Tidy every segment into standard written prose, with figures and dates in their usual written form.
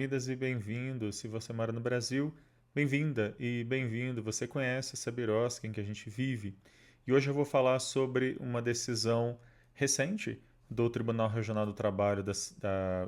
bem-vindas e bem-vindos. Se você mora no Brasil, bem-vinda e bem-vindo. Você conhece essa birosca em que a gente vive. E hoje eu vou falar sobre uma decisão recente do Tribunal Regional do Trabalho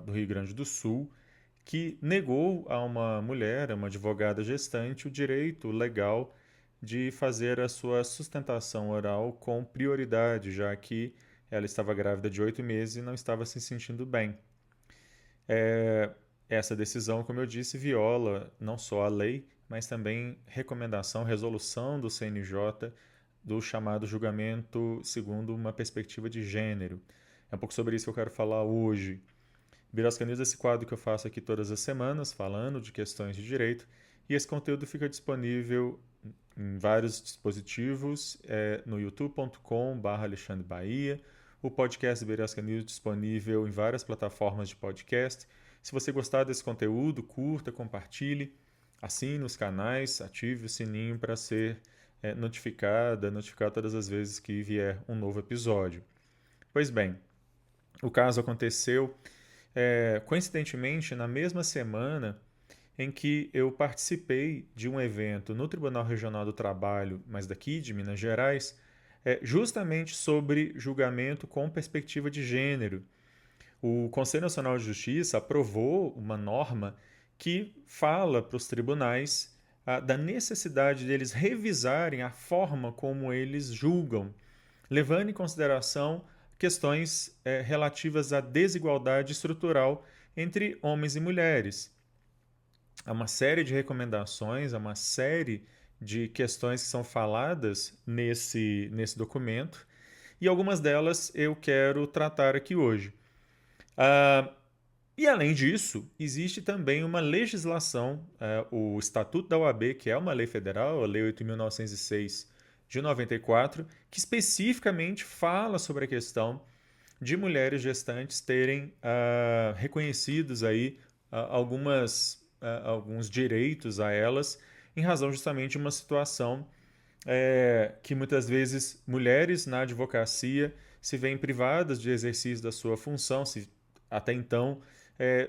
do Rio Grande do Sul, que negou a uma mulher, a uma advogada gestante, o direito legal de fazer a sua sustentação oral com prioridade, já que ela estava grávida de 8 meses e não estava se sentindo bem. Essa decisão, como eu disse, viola não só a lei, mas também recomendação, resolução do CNJ do chamado julgamento segundo uma perspectiva de gênero. É um pouco sobre isso que eu quero falar hoje. Birosca News é esse quadro que eu faço aqui todas as semanas, falando de questões de direito, e esse conteúdo fica disponível em vários dispositivos, no youtube.com/Alexandre Bahia, o podcast Birosca News disponível em várias plataformas de podcast. Se você gostar desse conteúdo, curta, compartilhe, assine os canais, ative o sininho para ser notificado todas as vezes que vier um novo episódio. Pois bem, o caso aconteceu coincidentemente na mesma semana em que eu participei de um evento no Tribunal Regional do Trabalho, mas daqui de Minas Gerais, justamente sobre julgamento com perspectiva de gênero. O Conselho Nacional de Justiça aprovou uma norma que fala para os tribunais da necessidade deles revisarem a forma como eles julgam, levando em consideração questões relativas à desigualdade estrutural entre homens e mulheres. Há uma série de recomendações, há uma série de questões que são faladas nesse documento, e algumas delas eu quero tratar aqui hoje. E além disso, existe também uma legislação, o Estatuto da OAB, que é uma lei federal, a Lei 8.906 de 94, que especificamente fala sobre a questão de mulheres gestantes terem reconhecidos aí alguns direitos a elas, em razão justamente de uma situação que muitas vezes mulheres na advocacia se veem privadas de exercício da sua função, até então,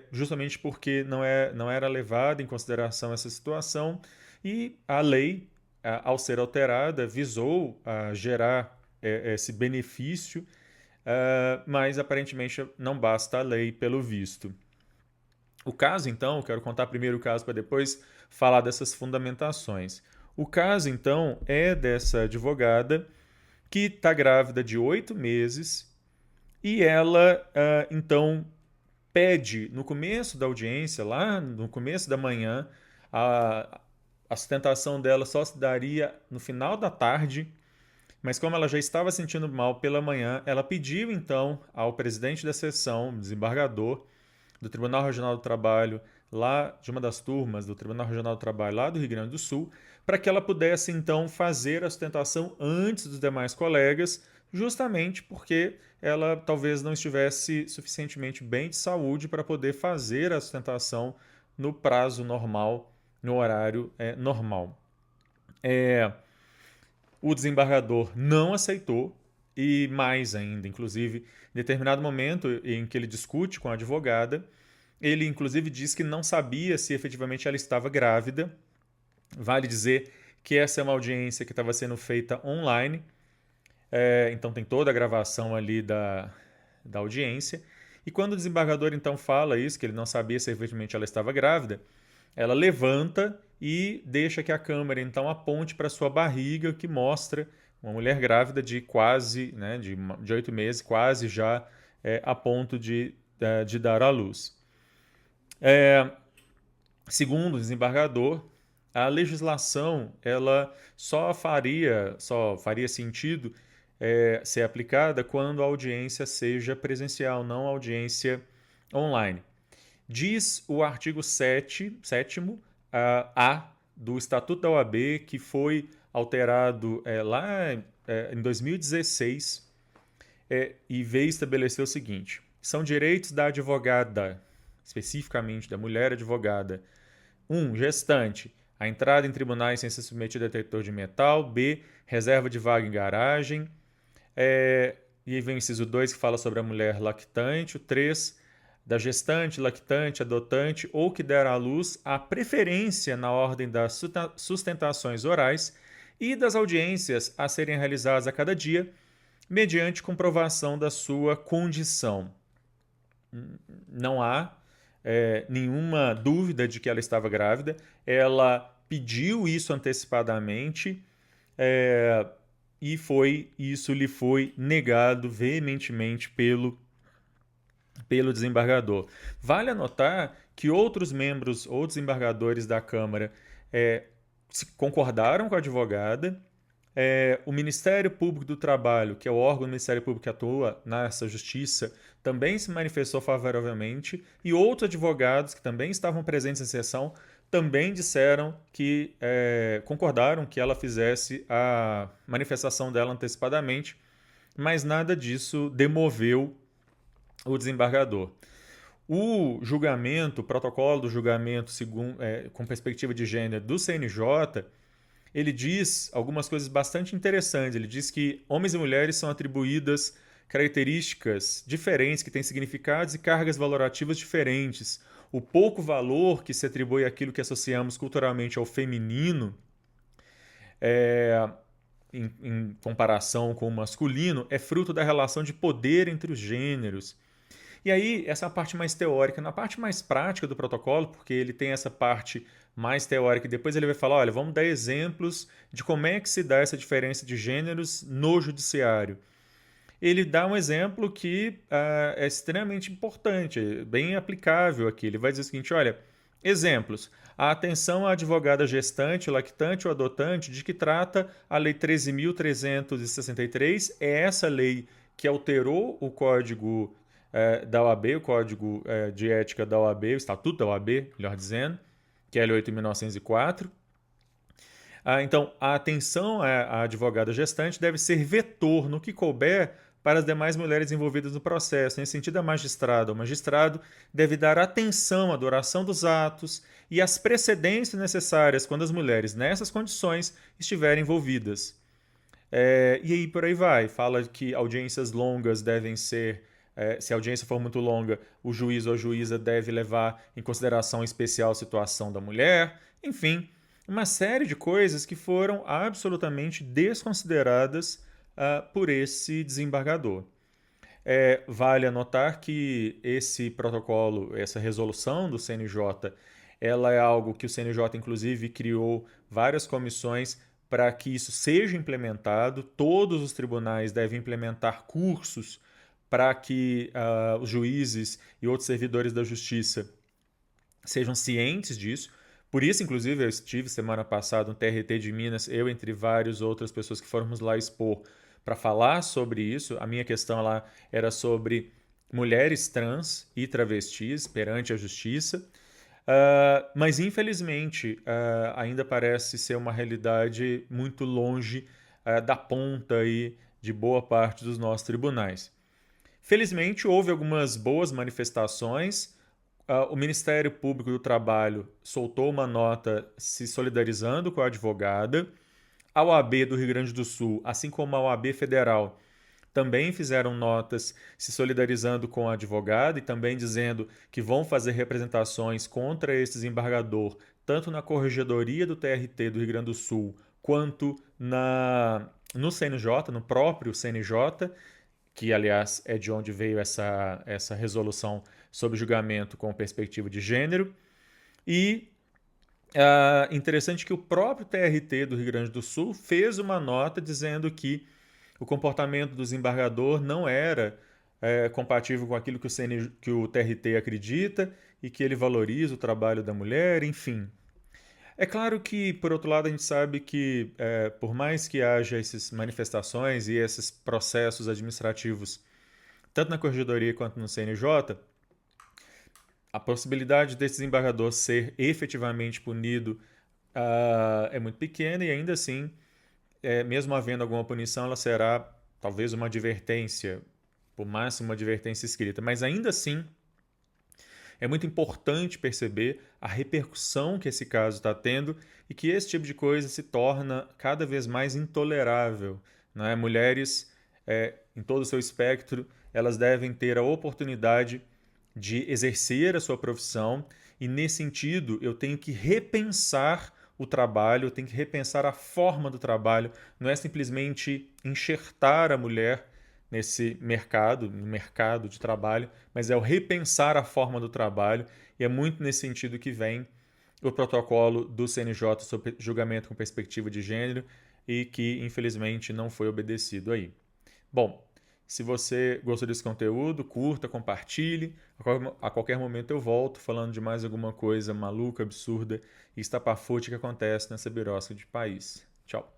justamente porque não era levada em consideração essa situação, e a lei, ao ser alterada, visou gerar esse benefício, mas aparentemente não basta a lei pelo visto. O caso, então, eu quero contar primeiro o caso para depois falar dessas fundamentações. O caso, então, é dessa advogada que está grávida de 8 meses e ela, então, pede no começo da audiência, lá no começo da manhã, a sustentação dela só se daria no final da tarde, mas como ela já estava sentindo mal pela manhã, ela pediu então ao presidente da sessão, desembargador do Tribunal Regional do Trabalho, lá de uma das turmas do Tribunal Regional do Trabalho lá do Rio Grande do Sul, para que ela pudesse então fazer a sustentação antes dos demais colegas, justamente porque ela talvez não estivesse suficientemente bem de saúde para poder fazer a sustentação no prazo normal, no horário normal. O desembargador não aceitou e mais ainda, inclusive, em determinado momento em que ele discute com a advogada, ele inclusive diz que não sabia se efetivamente ela estava grávida. Vale dizer que essa é uma audiência que estava sendo feita online, então tem toda a gravação ali da audiência. E quando o desembargador então fala isso, que ele não sabia se efetivamente ela estava grávida, ela levanta e deixa que a câmera então aponte para sua barriga, que mostra uma mulher grávida de quase, de 8 meses, quase já a ponto de dar à luz. Segundo o desembargador, a legislação ela só faria sentido ser aplicada quando a audiência seja presencial, não audiência online. Diz o artigo 7º A do Estatuto da OAB, que foi alterado lá em 2016, e veio estabelecer o seguinte: são direitos da advogada, especificamente da mulher advogada. 1. Gestante. A entrada em tribunais sem ser submetida a detector de metal. B. Reserva de vaga em garagem. E aí vem o inciso 2, que fala sobre a mulher lactante. O 3. da gestante, lactante, adotante ou que der à luz a preferência na ordem das sustentações orais e das audiências a serem realizadas a cada dia, mediante comprovação da sua condição. Não há nenhuma dúvida de que ela estava grávida, ela pediu isso antecipadamente e isso lhe foi negado veementemente pelo desembargador. Vale anotar que outros membros ou desembargadores da Câmara concordaram com a advogada. O Ministério Público do Trabalho, que é o órgão do Ministério Público que atua nessa justiça, também se manifestou favoravelmente, e outros advogados que também estavam presentes na sessão também disseram que concordaram que ela fizesse a manifestação dela antecipadamente, mas nada disso demoveu o desembargador. O julgamento, o protocolo do julgamento com perspectiva de gênero do CNJ, ele diz algumas coisas bastante interessantes. Ele diz que homens e mulheres são atribuídas características diferentes, que têm significados e cargas valorativas diferentes. O pouco valor que se atribui àquilo que associamos culturalmente ao feminino, em comparação com o masculino, é fruto da relação de poder entre os gêneros. E aí, essa é a parte mais teórica. Na parte mais prática do protocolo, porque ele tem essa parte mais teórica e depois ele vai falar, olha, vamos dar exemplos de como é que se dá essa diferença de gêneros no judiciário. Ele dá um exemplo que é extremamente importante, bem aplicável aqui. Ele vai dizer o seguinte, olha, exemplos. A atenção à advogada gestante, lactante ou adotante, de que trata a Lei 13.363, é essa lei que alterou o Código da OAB, o Código de Ética da OAB, o Estatuto da OAB, melhor dizendo, que é a Lei 8.904. Então, a atenção à advogada gestante deve ser vetor no que couber para as demais mulheres envolvidas no processo. Nesse sentido, a magistrada ou magistrado deve dar atenção à duração dos atos e às precedências necessárias quando as mulheres, nessas condições, estiverem envolvidas. E aí por aí vai. Fala que audiências longas devem ser... se a audiência for muito longa, o juiz ou a juíza deve levar em consideração especial a situação da mulher. Enfim, uma série de coisas que foram absolutamente desconsideradas por esse desembargador. Vale anotar que esse protocolo, essa resolução do CNJ, ela é algo que o CNJ, inclusive, criou várias comissões para que isso seja implementado. Todos os tribunais devem implementar cursos para que os juízes e outros servidores da justiça sejam cientes disso. Por isso, inclusive, eu estive semana passada no TRT de Minas, eu entre várias outras pessoas que fomos lá expor para falar sobre isso. A minha questão lá era sobre mulheres trans e travestis perante a justiça. Mas, infelizmente, ainda parece ser uma realidade muito longe da ponta aí de boa parte dos nossos tribunais. Felizmente, houve algumas boas manifestações. O Ministério Público do Trabalho soltou uma nota se solidarizando com a advogada. A OAB do Rio Grande do Sul, assim como a OAB Federal, também fizeram notas se solidarizando com a advogada e também dizendo que vão fazer representações contra esse desembargador, tanto na Corregedoria do TRT do Rio Grande do Sul, quanto no CNJ, no próprio CNJ, que, aliás, é de onde veio essa resolução sobre julgamento com perspectiva de gênero. E interessante que o próprio TRT do Rio Grande do Sul fez uma nota dizendo que o comportamento do desembargador não era compatível com aquilo que o TRT acredita e que ele valoriza o trabalho da mulher, enfim. É claro que, por outro lado, a gente sabe que, por mais que haja essas manifestações e esses processos administrativos, tanto na Corregedoria quanto no CNJ, a possibilidade desse desembargador ser efetivamente punido é muito pequena e, ainda assim, mesmo havendo alguma punição, ela será talvez uma advertência, por máximo uma advertência escrita. Mas, ainda assim, é muito importante perceber a repercussão que esse caso está tendo e que esse tipo de coisa se torna cada vez mais intolerável. Né? Mulheres, em todo o seu espectro, elas devem ter a oportunidade de exercer a sua profissão e, nesse sentido, eu tenho que repensar o trabalho, eu tenho que repensar a forma do trabalho. Não é simplesmente enxertar a mulher nesse mercado, no mercado de trabalho, mas é o repensar a forma do trabalho, e é muito nesse sentido que vem o protocolo do CNJ sobre julgamento com perspectiva de gênero e que, infelizmente, não foi obedecido aí. Bom, se você gostou desse conteúdo, curta, compartilhe. A qualquer momento eu volto falando de mais alguma coisa maluca, absurda e estapafúrdia que acontece nessa birosca de país. Tchau.